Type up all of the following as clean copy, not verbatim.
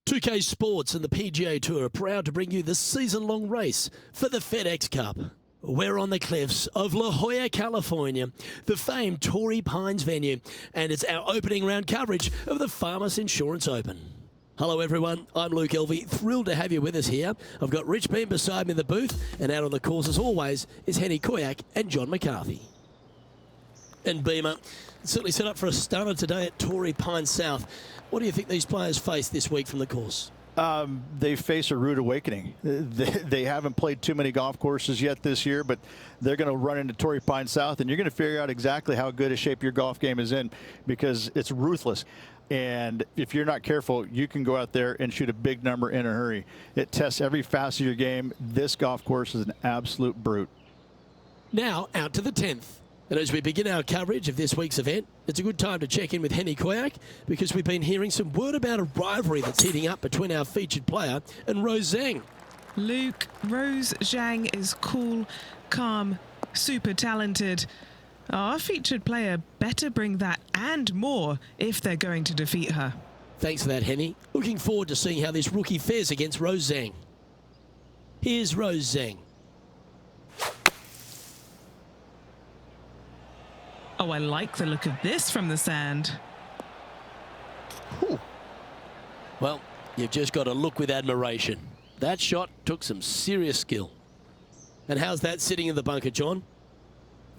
2K Sports and the PGA Tour are proud to bring you the season-long race for the FedEx Cup. We're on the cliffs of La Jolla, California, the famed Torrey Pines venue, and it's our opening round coverage of the Farmers Insurance Open. Hello everyone, I'm Luke Elvey, thrilled to have you with us here. I've got Rich Beam beside me in the booth, and out on the course as always is Henny Koyak and John McCarthy. And Beamer, certainly set up for a stunner today at Torrey Pines South. What do you think these players face this week from the course? They face a rude awakening. They haven't played too many golf courses yet this year, but they're going to run into Torrey Pines South, and you're going to figure out exactly how good a shape your golf game is in, because it's ruthless. And if you're not careful, you can go out there and shoot a big number in a hurry. It tests every facet of your game. This golf course is an absolute brute. Now out to the 10th. And as we begin our coverage of this week's event, it's a good time to check in with Henny Koyak, because we've been hearing some word about a rivalry that's heating up between our featured player and Rose Zhang. Luke, Rose Zhang is cool, calm, super talented. Our featured player better bring that and more if they're going to defeat her. Thanks for that, Henny. Looking forward to seeing how this rookie fares against Rose Zhang. Here's Rose Zhang. Oh, I like the look of this from the sand. Ooh. Well, you've just got to look with admiration. That shot took some serious skill. And how's that sitting in the bunker, John?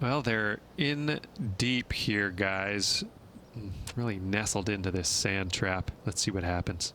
Well, they're in deep here, guys. Really nestled into this sand trap. Let's see what happens.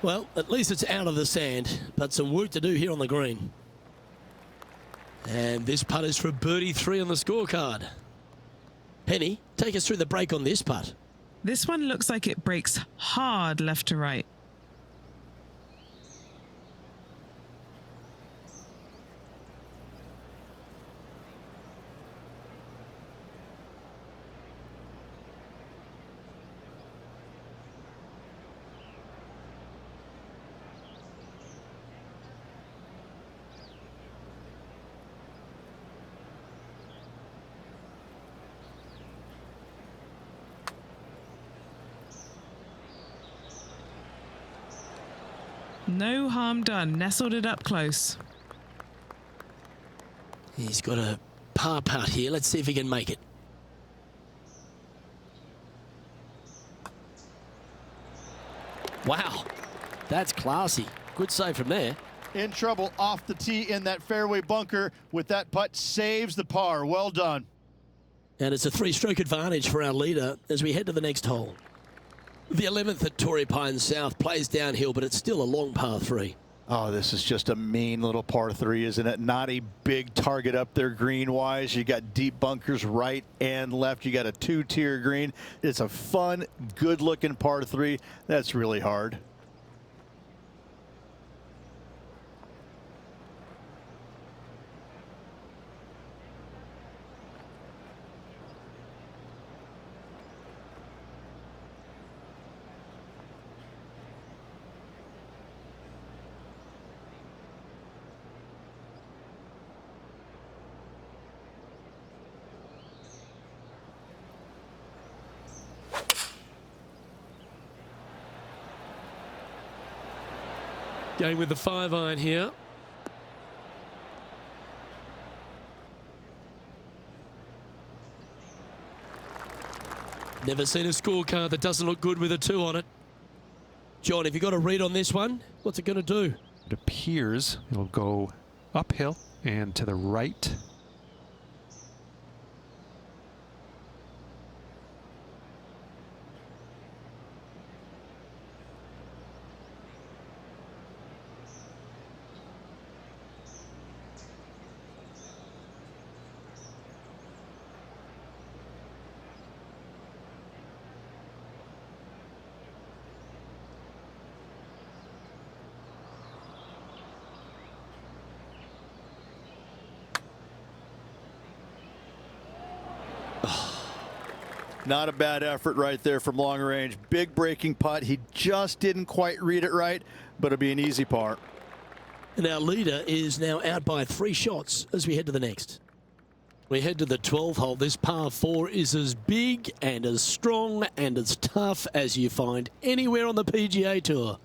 Well, at least it's out of the sand, but some work to do here on the green. And this putt is for birdie 3 on the scorecard. Henny, take us through the break on this putt. This one looks like it breaks hard left to right. No harm done. Nestled it up close. He's got a par putt here. Let's see if he can make it. Wow, that's classy. Good save from there. In trouble off the tee in that fairway bunker with that putt, saves the par. Well done. And it's a 3-stroke advantage for our leader as we head to the next hole. The 11th at Torrey Pines South plays downhill, but it's still a long par 3. Oh, this is just a mean little par 3, isn't it? Not a big target up there green-wise. You got deep bunkers right and left. You got a 2-tier green. It's a fun, good-looking par 3. That's really hard. Going with the 5-iron here. Never seen a scorecard that doesn't look good with a 2 on it. John, have you got a read on this one? What's it going to do? It appears it'll go uphill and to the right. Not a bad effort right there from long range. Big breaking putt. He just didn't quite read it right, but it'll be an easy par. And our leader is now out by 3 shots as we head to the next. We head to the 12th hole. This par 4 is as big and as strong and as tough as you find anywhere on the PGA Tour.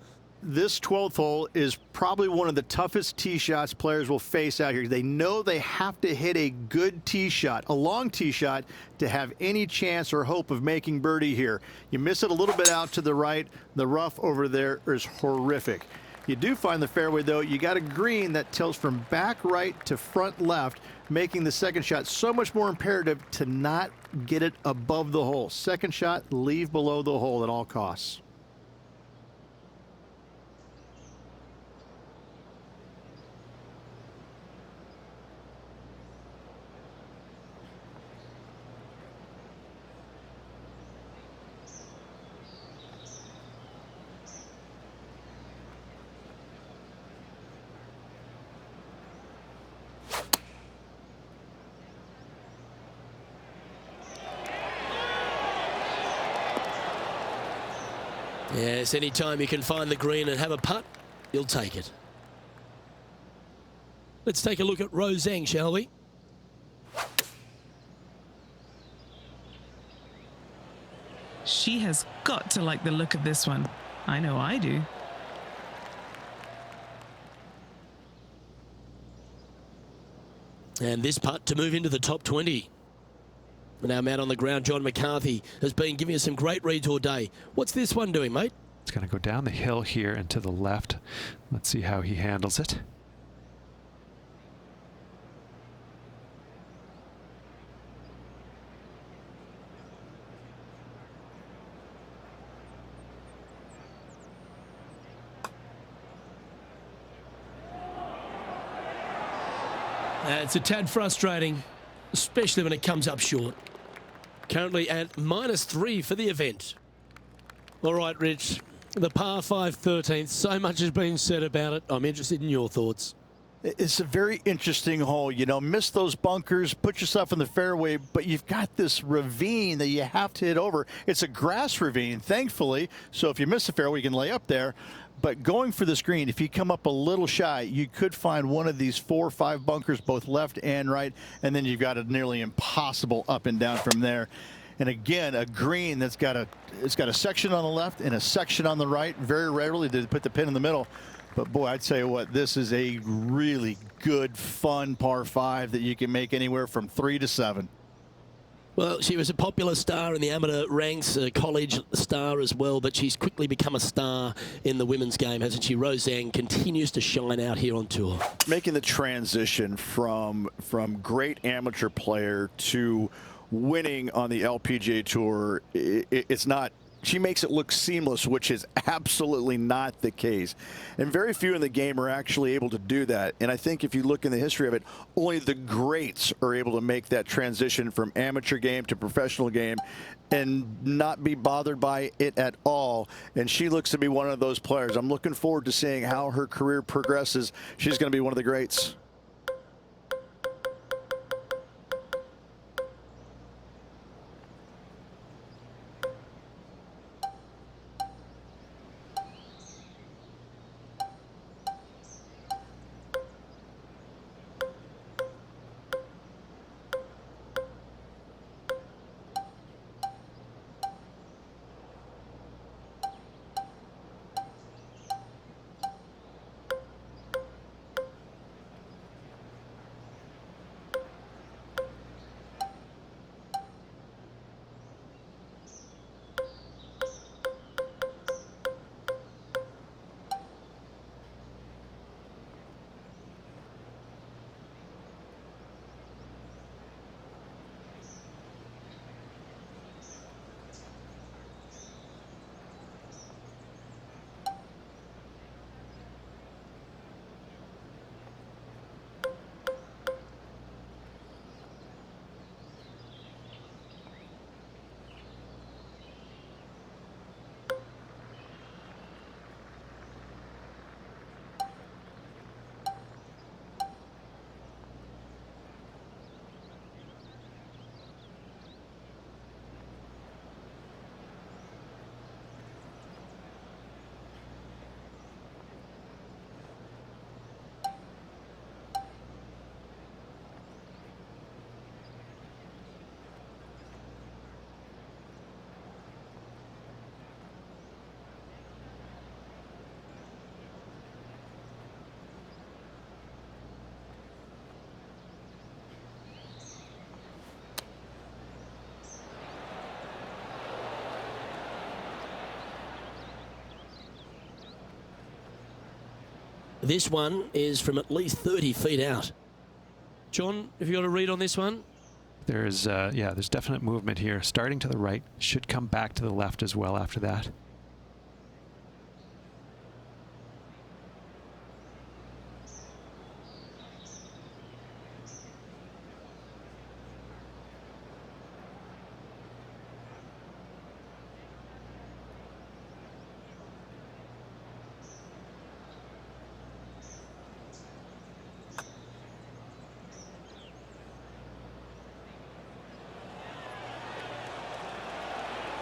This 12th hole is probably one of the toughest tee shots players will face out here. They know they have to hit a good tee shot, a long tee shot, to have any chance or hope of making birdie here. You miss it a little bit out to the right. The rough over there is horrific. You do find the fairway, though. You got a green that tilts from back right to front left, making the second shot so much more imperative to not get it above the hole. Second shot, leave below the hole at all costs. Yes, anytime you can find the green and have a putt, you'll take it. Let's take a look at Rose Zhang, shall we? She has got to like the look of this one. I know I do. And this putt to move into the top 20. And our man on the ground, John McCarthy, has been giving us some great reads all day. What's this one doing, mate? It's going to go down the hill here and to the left. Let's see how he handles it. It's a tad frustrating, especially when it comes up short. Currently at -3 for the event. All right, Rich, the par 5 13th, so much has been said about it. I'm interested in your thoughts. It's a very interesting hole. You know, miss those bunkers, put yourself in the fairway, but you've got this ravine that you have to hit over. It's a grass ravine, thankfully, so if you miss the fairway, you can lay up there. But going for this green, if you come up a little shy, you could find one of these 4 or 5 bunkers, both left and right, and then you've got a nearly impossible up and down from there. And again, a green that's got a section on the left and a section on the right. Very rarely do they put the pin in the middle. But boy, I'd tell you what, this is a really good, fun par 5 that you can make anywhere from 3 to 7. Well, she was a popular star in the amateur ranks, a college star as well, but she's quickly become a star in the women's game, hasn't she? Rose Zhang continues to shine out here on tour. Making the transition from great amateur player to winning on the LPGA Tour, it's not. She makes it look seamless, which is absolutely not the case. And very few in the game are actually able to do that. And I think if you look in the history of it, only the greats are able to make that transition from amateur game to professional game and not be bothered by it at all. And she looks to be one of those players. I'm looking forward to seeing how her career progresses. She's going to be one of the greats. This one is from at least 30 feet out. John, have you got a read on this one? There's definite movement here. Starting to the right, should come back to the left as well after that.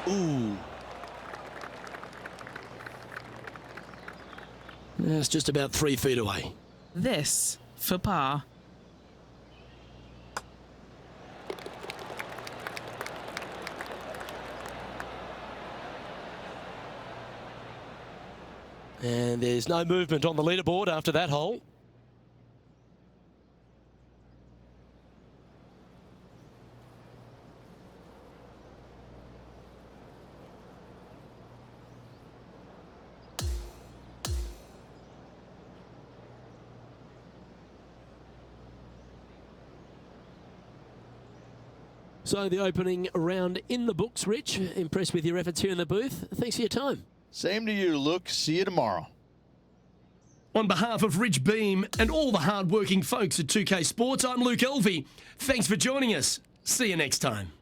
Ooh. That's just about 3 feet away. This for par. And there's no movement on the leaderboard after that hole. So the opening round in the books, Rich. Impressed with your efforts here in the booth. Thanks for your time. Same to you, Luke. See you tomorrow. On behalf of Rich Beam and all the hard-working folks at 2K Sports, I'm Luke Elvey. Thanks for joining us. See you next time.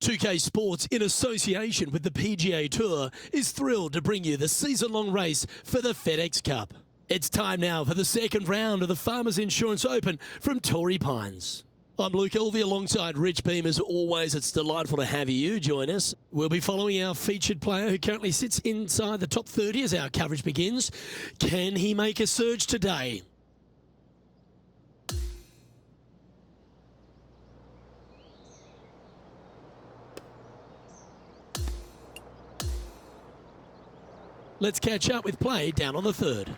"2K Sports, in association with the PGA Tour, is thrilled to bring you the season-long race for the FedEx Cup. It's time now for the second round of the Farmers Insurance Open from Torrey Pines. I'm Luke Elvey alongside Rich Beam. As always, it's delightful to have you join us. We'll be following our featured player who currently sits inside the top 30 as our coverage begins. Can he make a surge today? Let's catch up with play down on the third.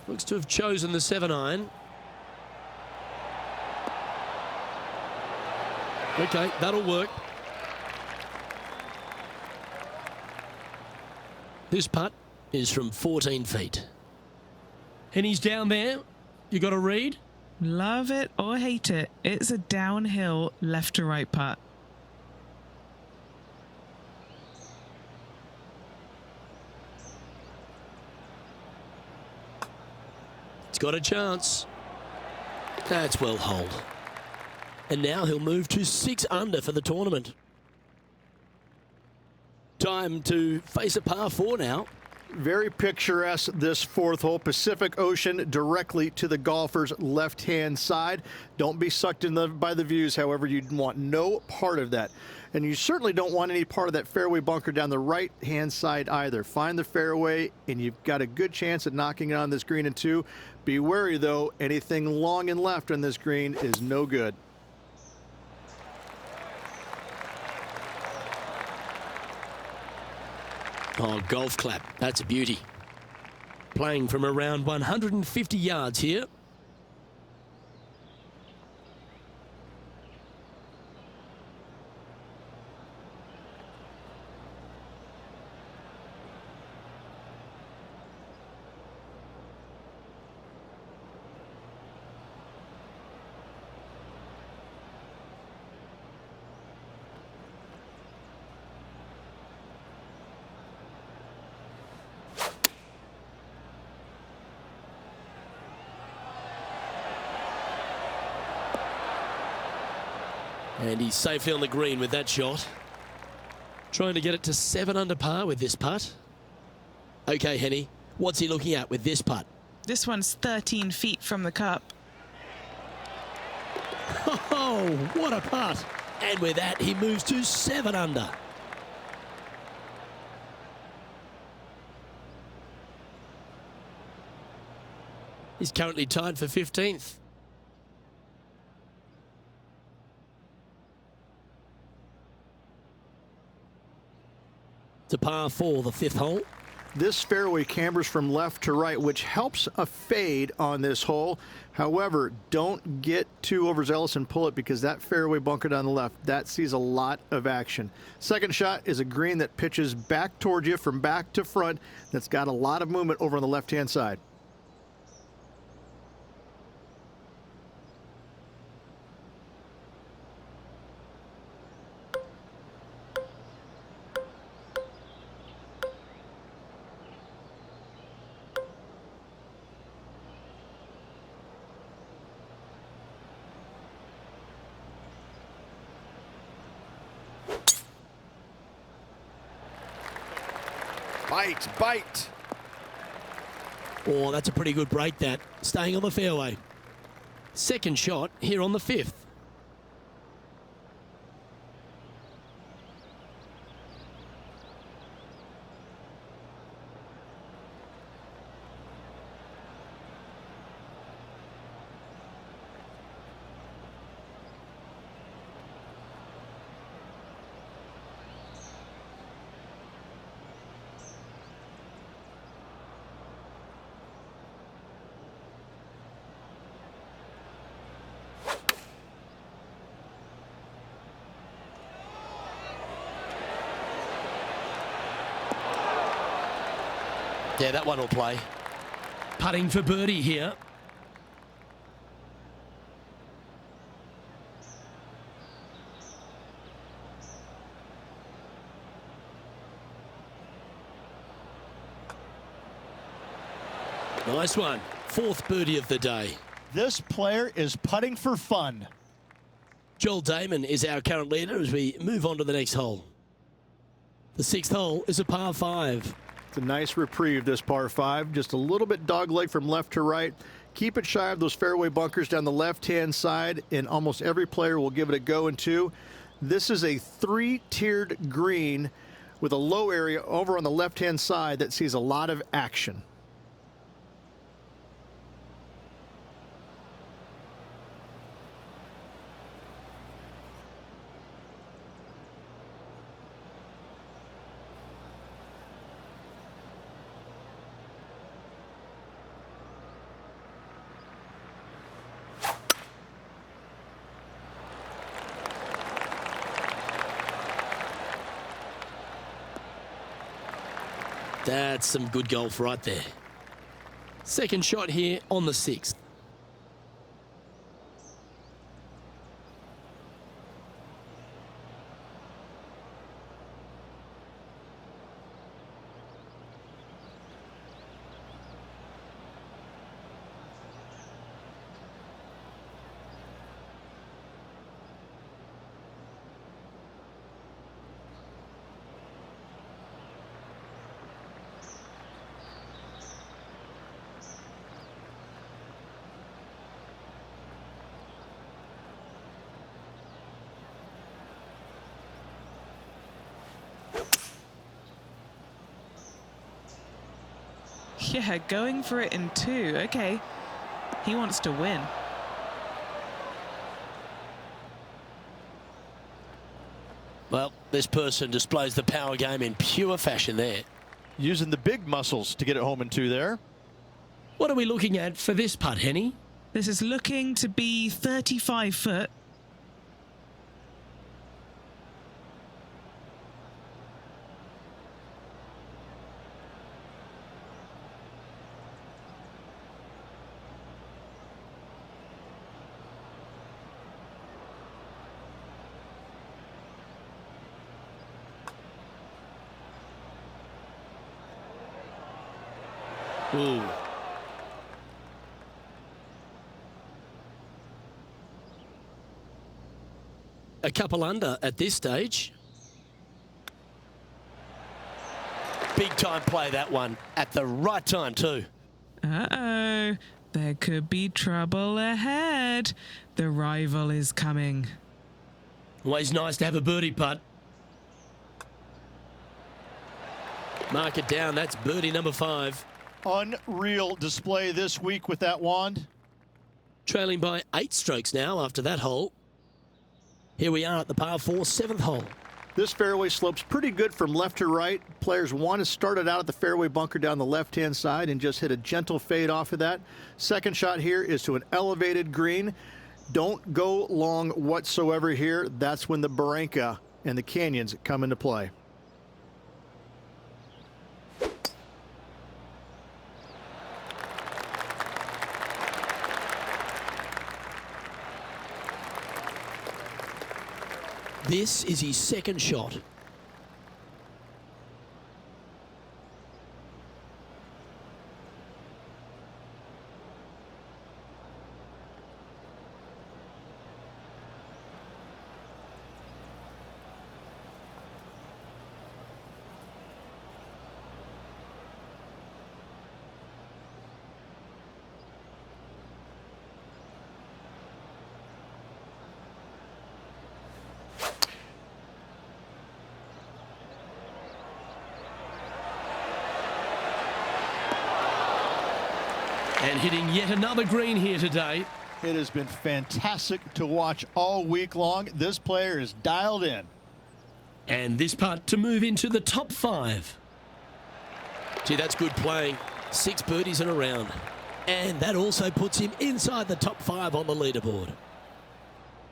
Looks to have chosen the 7-iron. Okay, that'll work. This putt is from 14 feet. And he's down there. You got a read? Love it or hate it, it's a downhill left to right putt. It's got a chance. That's well holed. And now he'll move to 6 under for the tournament. Time to face a par 4 now. Very picturesque, this fourth hole. Pacific Ocean directly to the golfer's left-hand side. Don't be sucked in by the views, however. You want no part of that. And you certainly don't want any part of that fairway bunker down the right-hand side either. Find the fairway, and you've got a good chance at knocking it on this green in two. Be wary, though. Anything long and left on this green is no good. Oh, golf clap. That's a beauty. Playing from around 150 yards here. And he's safely on the green with that shot. Trying to get it to 7 under par with this putt. Okay, Henny, what's he looking at with this putt? This one's 13 feet from the cup. Oh, what a putt. And with that, he moves to 7 under. He's currently tied for 15th. To par 4, the 5th hole. This fairway cambers from left to right, which helps a fade on this hole. However, don't get too overzealous and pull it, because that fairway bunker down the left, that sees a lot of action. Second shot is a green that pitches back towards you from back to front. That's got a lot of movement over on the left-hand side. Bite. Oh, that's a pretty good break, that. Staying on the fairway. Second shot here on the 5th. Yeah, that one will play. Putting for birdie here. Nice one. 4th birdie of the day. This player is putting for fun. Joel Damon is our current leader as we move on to the next hole. The 6th hole is a par 5. It's a nice reprieve, this par 5. Just a little bit dogleg from left to right. Keep it shy of those fairway bunkers down the left-hand side, and almost every player will give it a go in two. This is a 3-tiered green with a low area over on the left-hand side that sees a lot of action. That's some good golf right there. Second shot here on the 6th. Yeah, going for it in 2. Okay. He wants to win. Well, this person displays the power game in pure fashion there. Using the big muscles to get it home in 2 there. What are we looking at for this putt, Henny? This is looking to be 35 foot. Ooh. A couple under at this stage. Big time play, that one. At the right time too. Uh-oh. There could be trouble ahead. The rival is coming. Always nice to have a birdie putt. Mark it down. That's birdie number 5. Unreal display this week with that wand. Trailing by 8 strokes now after that hole. Here we are at the par 4 7th hole. This fairway slope's pretty good from left to right. Players want to start it out at the fairway bunker down the left-hand side and just hit a gentle fade off of that. Second shot here is to an elevated green. Don't go long whatsoever here. That's when the barranca and the canyons come into play. This is his second shot. And hitting yet another green here today. It has been fantastic to watch all week long. This player is dialed in. And this putt to move into the top 5. Gee, that's good playing. 6 birdies in a round. And that also puts him inside the top 5 on the leaderboard.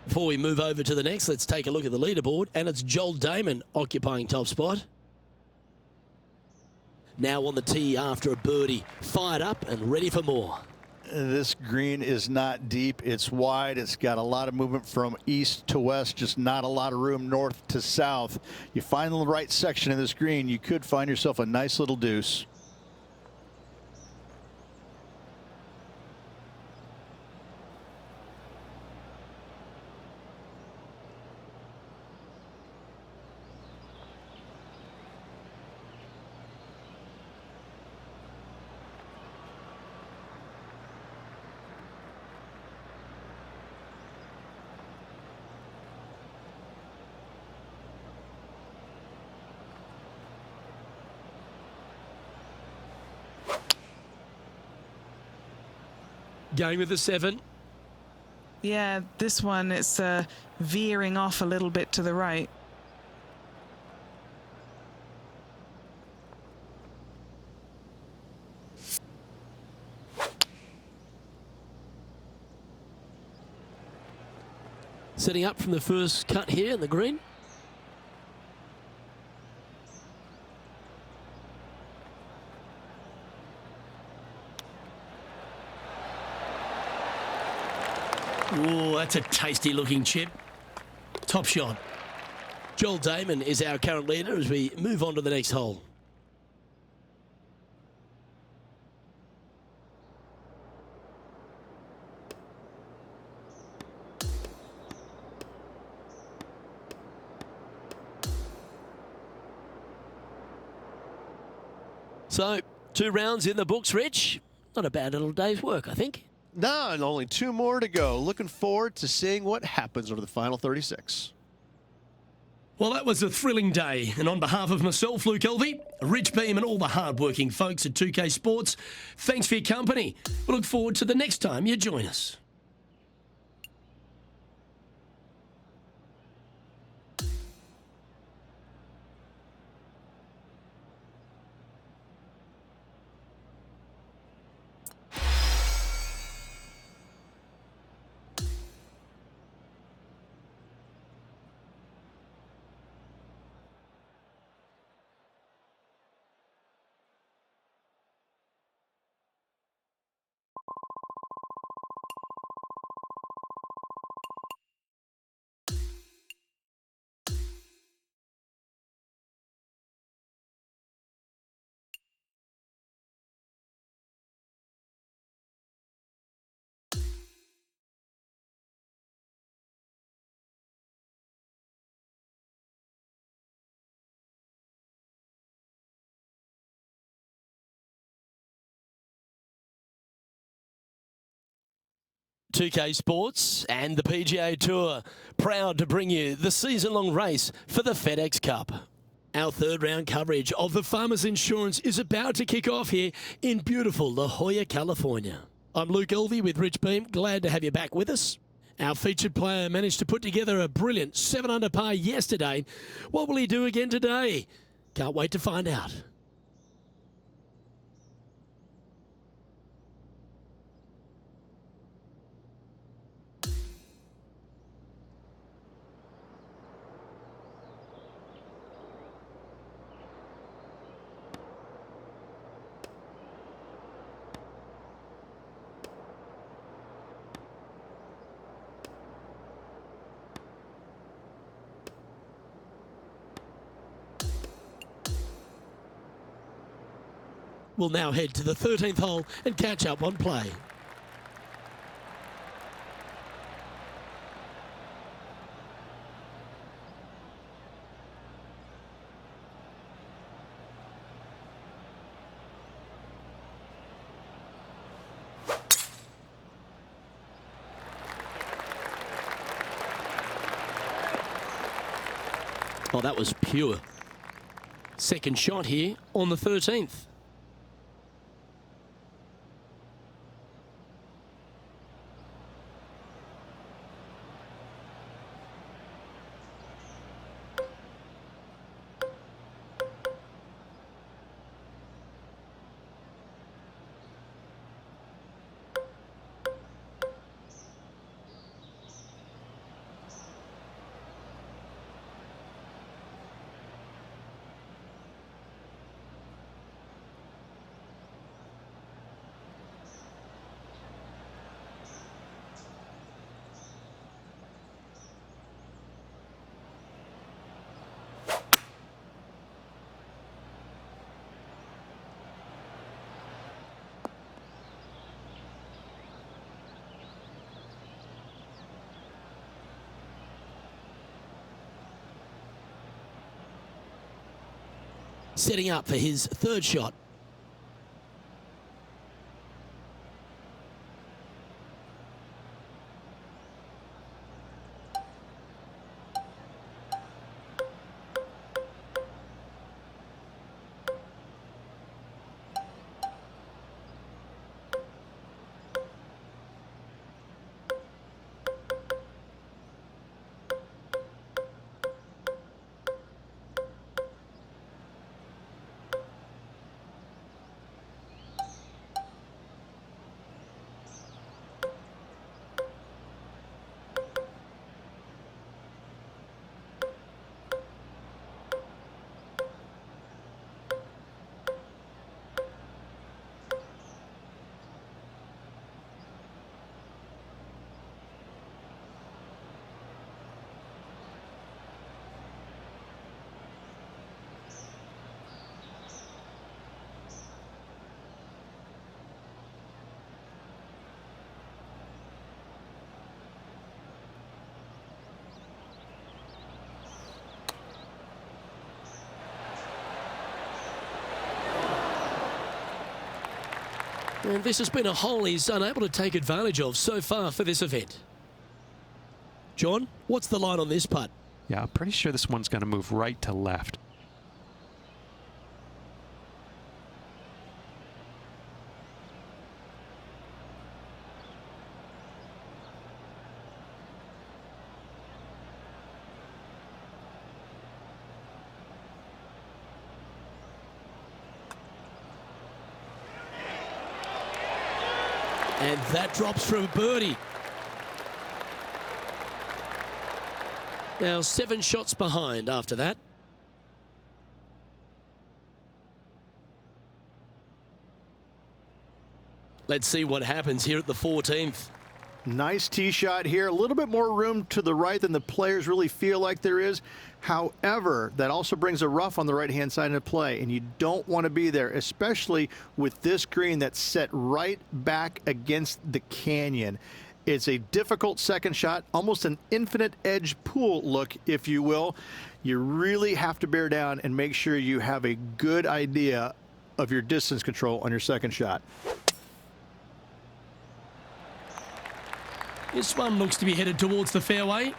Before we move over to the next, let's take a look at the leaderboard. And it's Joel Damon occupying top spot. Now on the tee after a birdie, fired up and ready for more. This green is not deep. It's wide. It's got a lot of movement from east to west, just not a lot of room north to south. You find the right section of this green, you could find yourself a nice little deuce. Going with the 7. Yeah, this one, it's veering off a little bit to the right. Setting up from the first cut here in the green. Oh, that's a tasty looking chip. Top shot. Joel Damon is our current leader as we move on to the next hole. So, 2 rounds in the books, Rich. Not a bad little day's work, I think. No, and only 2 more to go. Looking forward to seeing what happens over the final 36. Well, that was a thrilling day, and on behalf of myself, Luke Elvey, Rich Beam and all the hard-working folks at 2K Sports, thanks for your company. We look forward to the next time you join us. .2K Sports and the PGA Tour, proud to bring you the season-long race for the FedEx Cup. Our third round coverage of the Farmers Insurance is about to kick off here in beautiful La Jolla, California. I'm Luke Elvey with Rich Beam. Glad to have you back with us. Our featured player managed to put together a brilliant 7 under par yesterday. What will he do again today? Can't wait to find out. We'll now head to the 13th hole and catch up on play. Oh, that was pure. Second shot here on the 13th. Setting up for his third shot. And this has been a hole he's unable to take advantage of so far for this event. John, what's the line on this putt? Yeah, I'm pretty sure this one's going to move right to left. And that drops from birdie. Now 7 shots behind after that. Let's see what happens here at the 14th. Nice tee shot here. A little bit more room to the right than the players really feel like there is. However, that also brings a rough on the right-hand side into play, and you don't want to be there, especially with this green that's set right back against the canyon. It's a difficult second shot, almost an infinite edge pool look, if you will. You really have to bear down and make sure you have a good idea of your distance control on your second shot. This one looks to be headed towards the fairway.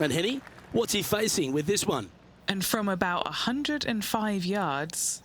And Henny, what's he facing with this one? And from about 105 yards.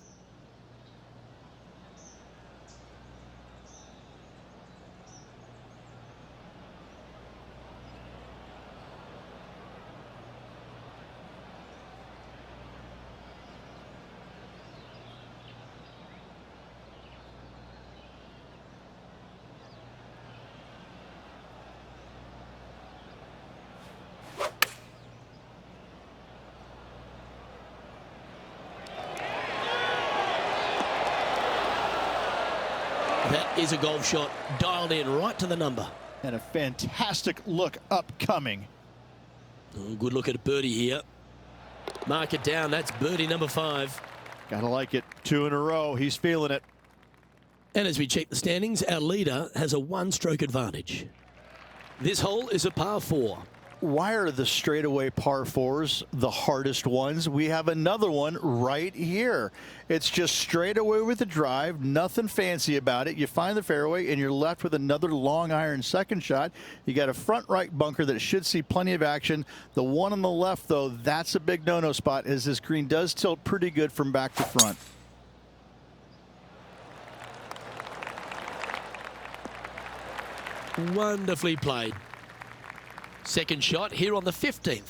That is a golf shot dialed in right to the number. And a fantastic look upcoming. Oh, good look at birdie here. Mark it down. That's birdie number 5. Gotta like it. 2 in a row. He's feeling it. And as we check the standings, our leader has a 1-stroke advantage. This hole is a par 4. Why are the straightaway par 4s the hardest ones? We have another one right here. It's just straight away with the drive, nothing fancy about it. You find the fairway and you're left with another long iron second shot. You got a front right bunker that should see plenty of action. The one on the left, though, that's a big no-no spot, as this green does tilt pretty good from back to front. Wonderfully played. Second shot here on the 15th.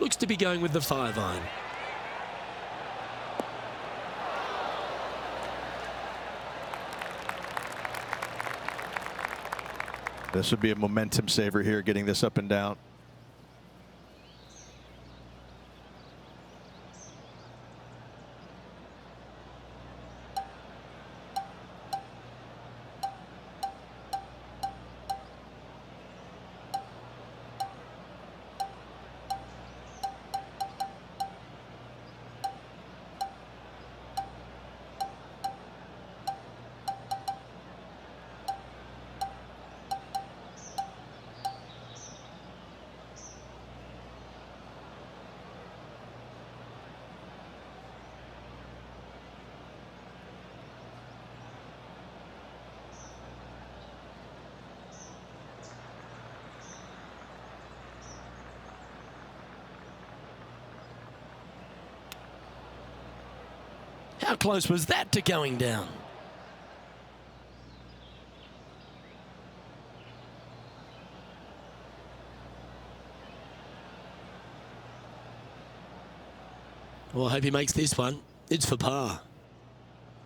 Looks to be going with the 5-iron. This would be a momentum saver here, getting this up and down. How close was that to going down? Well, I hope he makes this one. It's for par.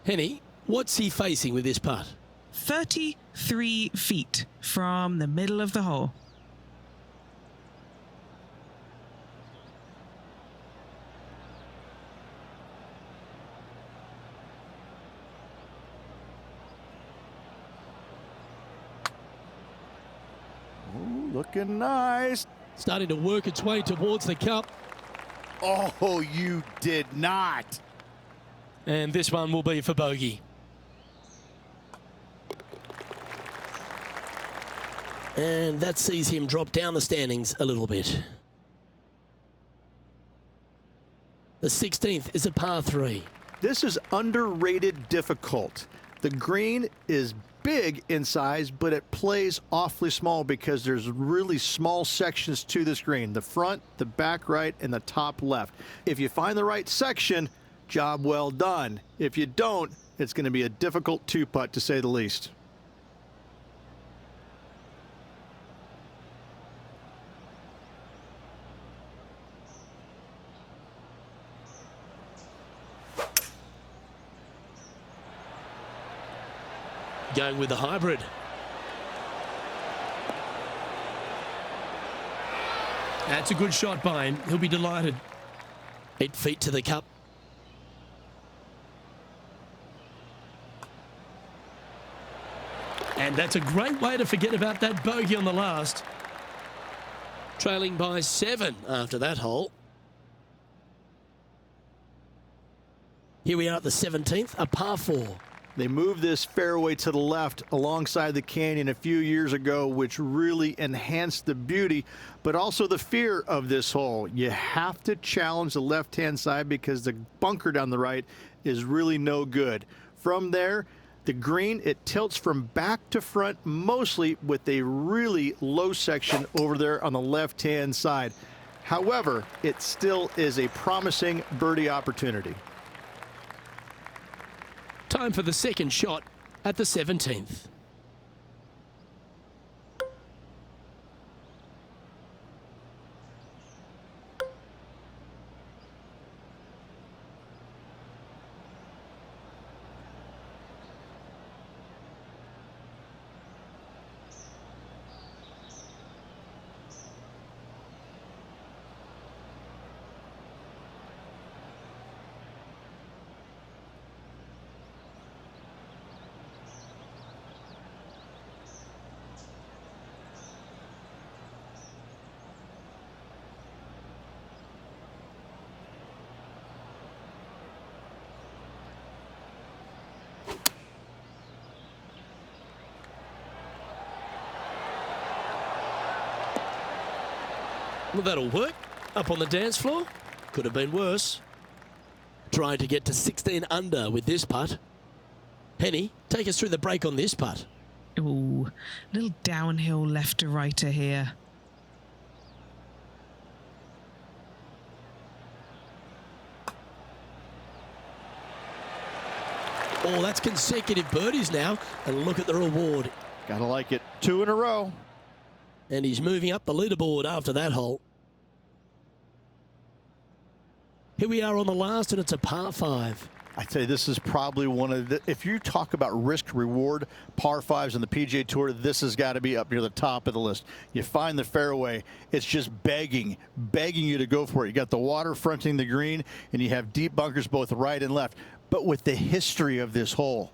Henny, what's he facing with this putt? 33 feet from the middle of the hole. Ooh, looking nice. Starting to work its way towards the cup. Oh, you did not. And this one will be for bogey. And that sees him drop down the standings a little bit. The 16th is a par 3. This is underrated difficult. The green is big in size, but it plays awfully small because there's really small sections to this green. The front, the back right, and the top left. If you find the right section, job well done. If you don't, it's going to be a difficult two-putt to say the least. Going with the hybrid. That's a good shot by him. He'll be delighted. 8 feet to the cup. And that's a great way to forget about that bogey on the last. Trailing by 7 after that hole. Here we are at the 17th, a par 4. They moved this fairway to the left alongside the canyon a few years ago, which really enhanced the beauty, but also the fear of this hole. You have to challenge the left-hand side because the bunker down the right is really no good. From there, the green, it tilts from back to front, mostly with a really low section over there on the left-hand side. However, it still is a promising birdie opportunity. Time for the second shot at the 17th. Well, that'll work. Up on the dance floor. Could have been worse. Trying to get to 16 under with this putt. Henny, take us through the break on this putt. Ooh, little downhill left to righter here. Oh, that's consecutive birdies now. And look at the reward. Gotta like it. 2 in a row. And he's moving up the leaderboard after that hole. Here we are on the last, and it's a par 5. I'd say this is probably one of the, if you talk about risk reward par 5s on the PGA Tour, this has got to be up near the top of the list. You find the fairway, it's just begging you to go for it. You got the water fronting the green, and you have deep bunkers both right and left. But with the history of this hole,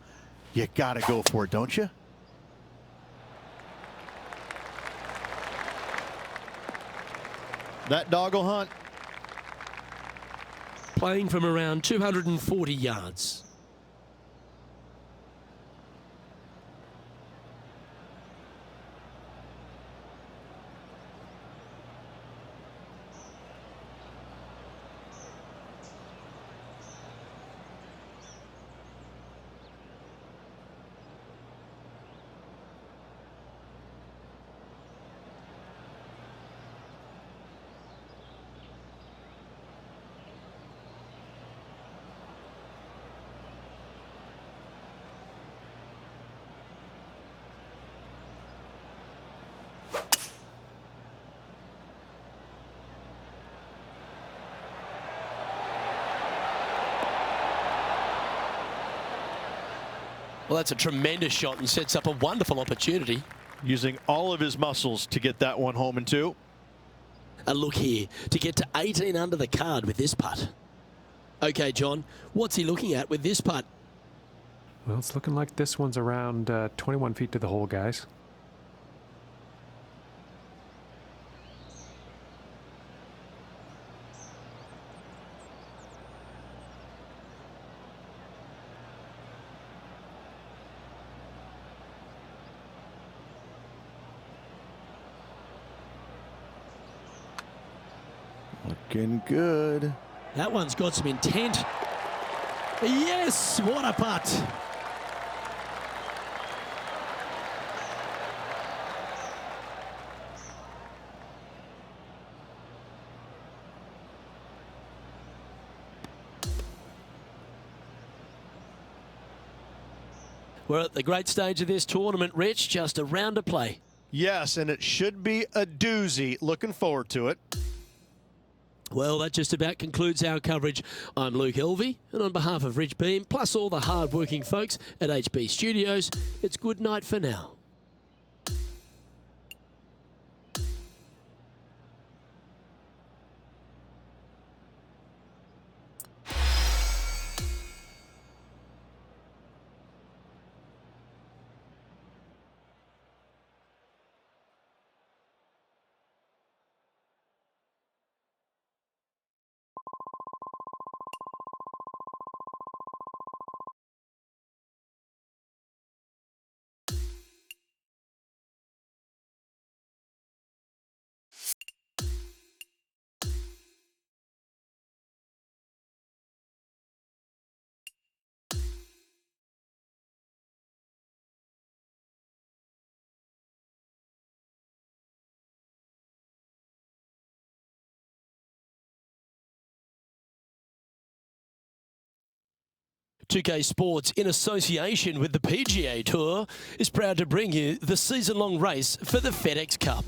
you got to go for it, don't you? That dog will hunt. Playing from around 240 yards. Well, that's a tremendous shot and sets up a wonderful opportunity. Using all of his muscles to get that one home in two. A look here to get to 18 under the card with this putt. Okay, John, what's he looking at with this putt? Well, it's looking like this one's around 21 feet to the hole, guys. Looking good. That one's got some intent. Yes, what a putt. We're at the great stage of this tournament, Rich, just a round to play. Yes, and it should be a doozy. Looking forward to it. Well, that just about concludes our coverage. I'm Luke Elvey, and on behalf of Rich Beam, plus all the hard-working folks at HB Studios, it's good night for now. "2K Sports, in association with the PGA Tour, is proud to bring you the season-long race for the FedEx Cup.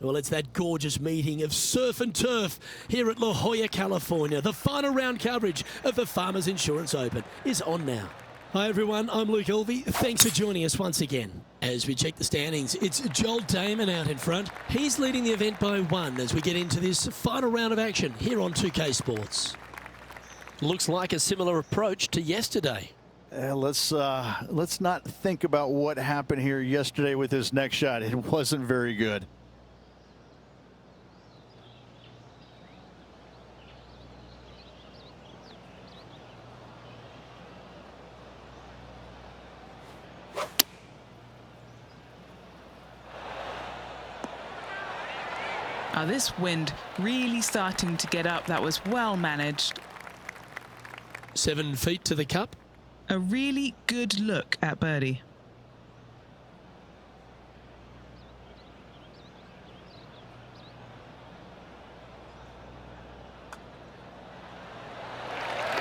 Well, it's that gorgeous meeting of surf and turf here at La Jolla, California. The final round coverage of the Farmers Insurance Open is on now. Hi everyone, I'm Luke Elvey. Thanks for joining us once again. As we check the standings, it's Joel Damon out in front. He's leading the event by 1 as we get into this final round of action here on 2K Sports. Looks like a similar approach to yesterday. Let's not think about what happened here yesterday with his next shot. It wasn't very good. This wind really starting to get up. That was well managed. 7 feet to the cup. A really good look at birdie.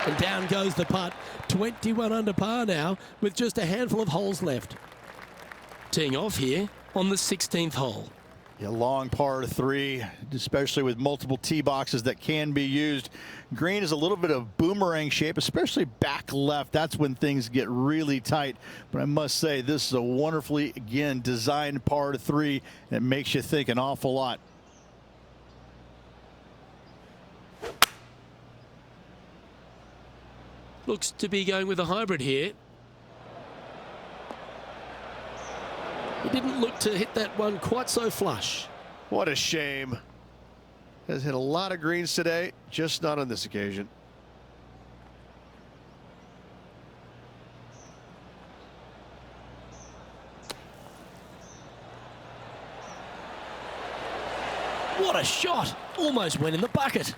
And down goes the putt. 21 under par now with just a handful of holes left. Teeing off here on the 16th hole. Yeah, long par 3, especially with multiple tee boxes that can be used. Green is a little bit of boomerang shape, especially back left. That's when things get really tight. But I must say, this is a wonderfully, again, designed par 3 that makes you think an awful lot. Looks to be going with a hybrid here. He didn't look to hit that one quite so flush. What a shame. Has hit a lot of greens today, just not on this occasion. What a shot! Almost went in the bucket.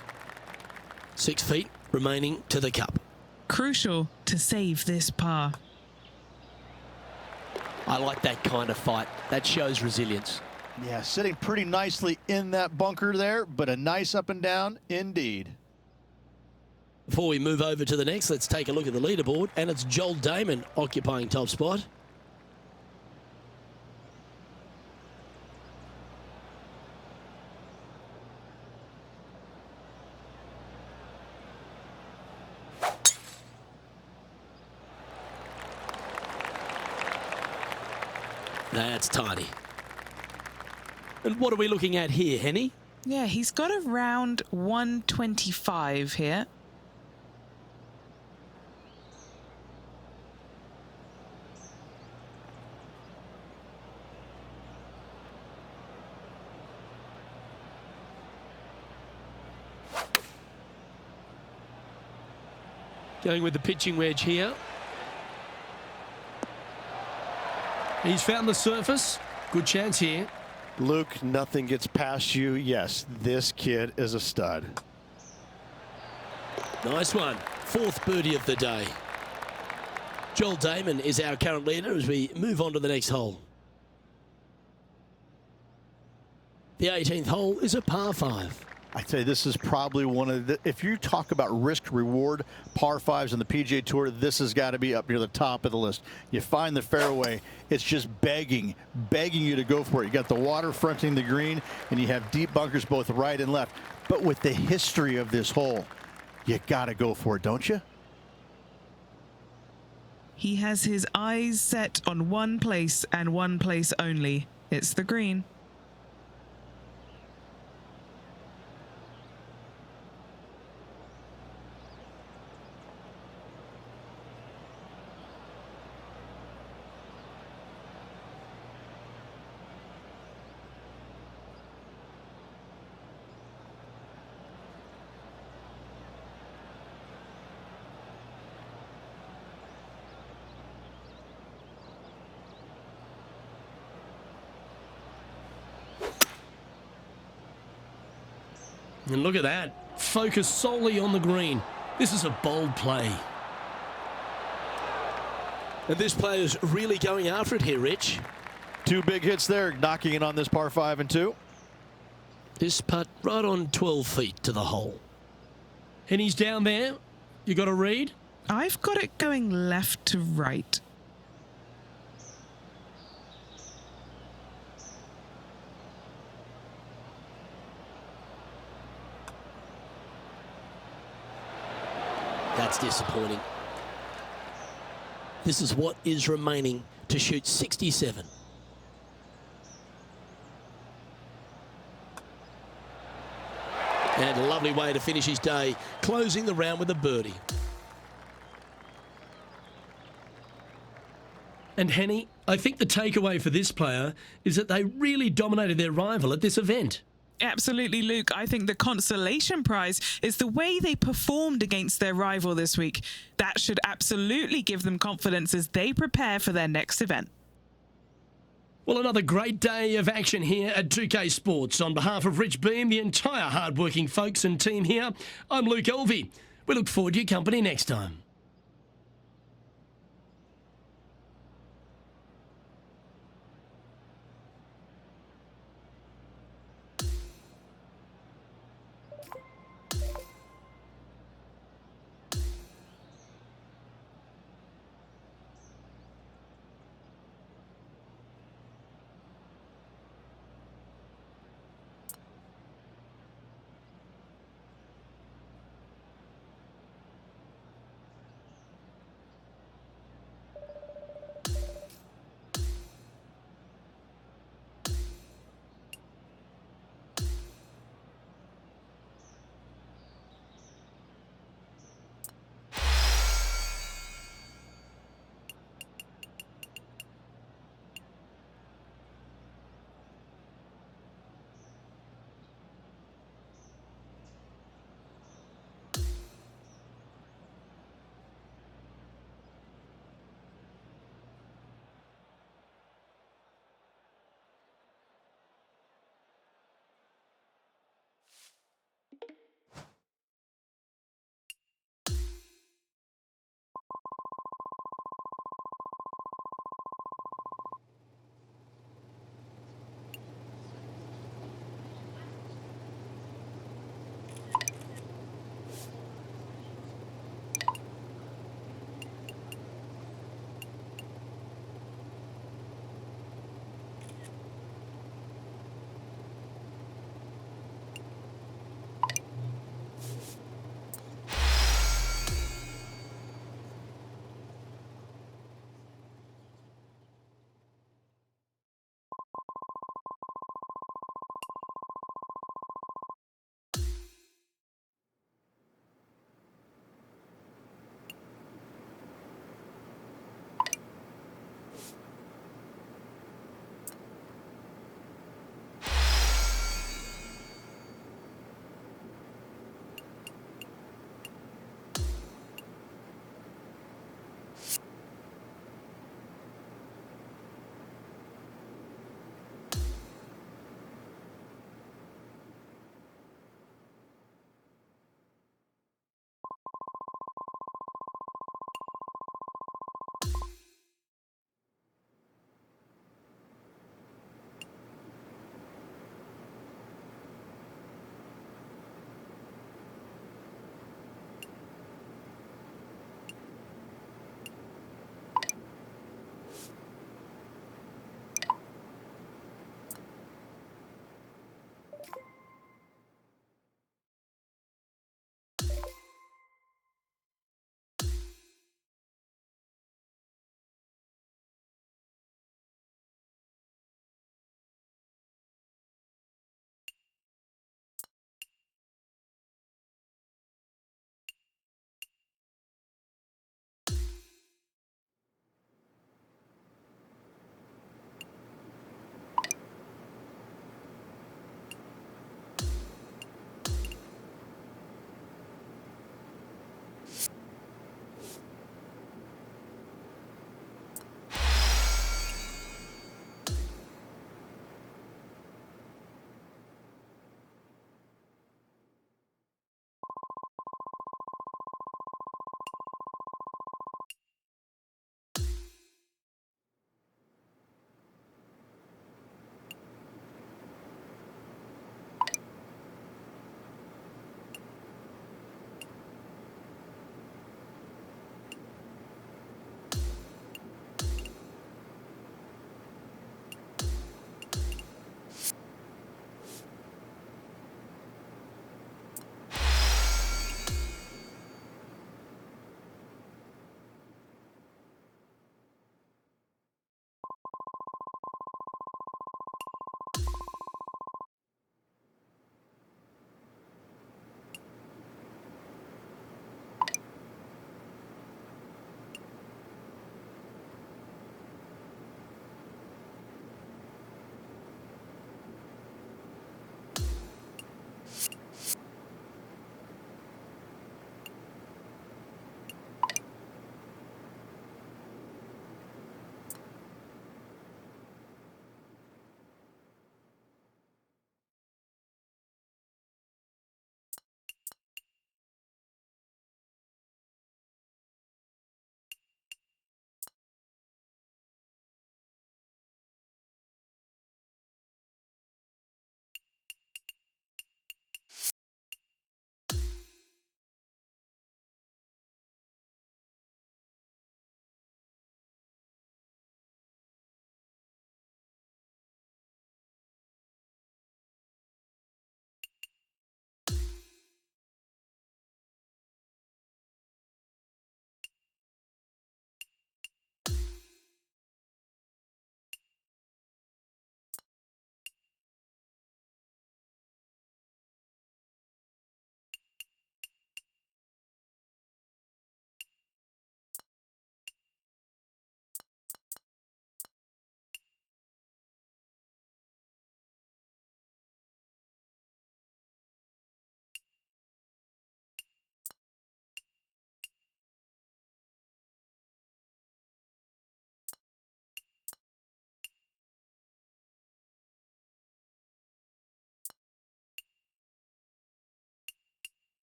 6 feet remaining to the cup. Crucial to save this par. I like that kind of fight. That shows resilience. Yeah, sitting pretty nicely in that bunker there, but a nice up and down indeed. Before we move over to the next, let's take a look at the leaderboard, and it's Joel Damon occupying top spot. That's tiny. And what are we looking at here, Henny? Yeah, he's got around 125 here. Going with the pitching wedge here. He's found the surface. Good chance here. Luke, nothing gets past you. Yes, this kid is a stud. Nice one. Fourth birdie of the day. Joel Damon is our current leader as we move on to the next hole. The 18th hole is a par 5. I'd say this is probably one of the, if you talk about risk reward par 5s on the PGA Tour, this has got to be up near the top of the list. You find the fairway, it's just begging you to go for it. You got the water fronting the green, and you have deep bunkers both right and left. But with the history of this hole, you got to go for it, don't you? He has his eyes set on one place and one place only. It's the green. And look at that. Focus solely on the green. This is a bold play. And this player is really going after it here, Rich. 2 big hits there, knocking in on this par 5 and 2. This putt right on 12 feet to the hole. And he's down there. You got a read? I've got it going left to right. That's disappointing. This is what is remaining to shoot 67. And a lovely way to finish his day, closing the round with a birdie. And Henny, I think the takeaway for this player is that they really dominated their rival at this event. Absolutely, Luke. I think the consolation prize is the way they performed against their rival this week. That should absolutely give them confidence as they prepare for their next event. Well, another great day of action here at 2K Sports. On behalf of Rich Beam, the entire hard-working folks and team here, I'm Luke Elvey. We look forward to your company next time.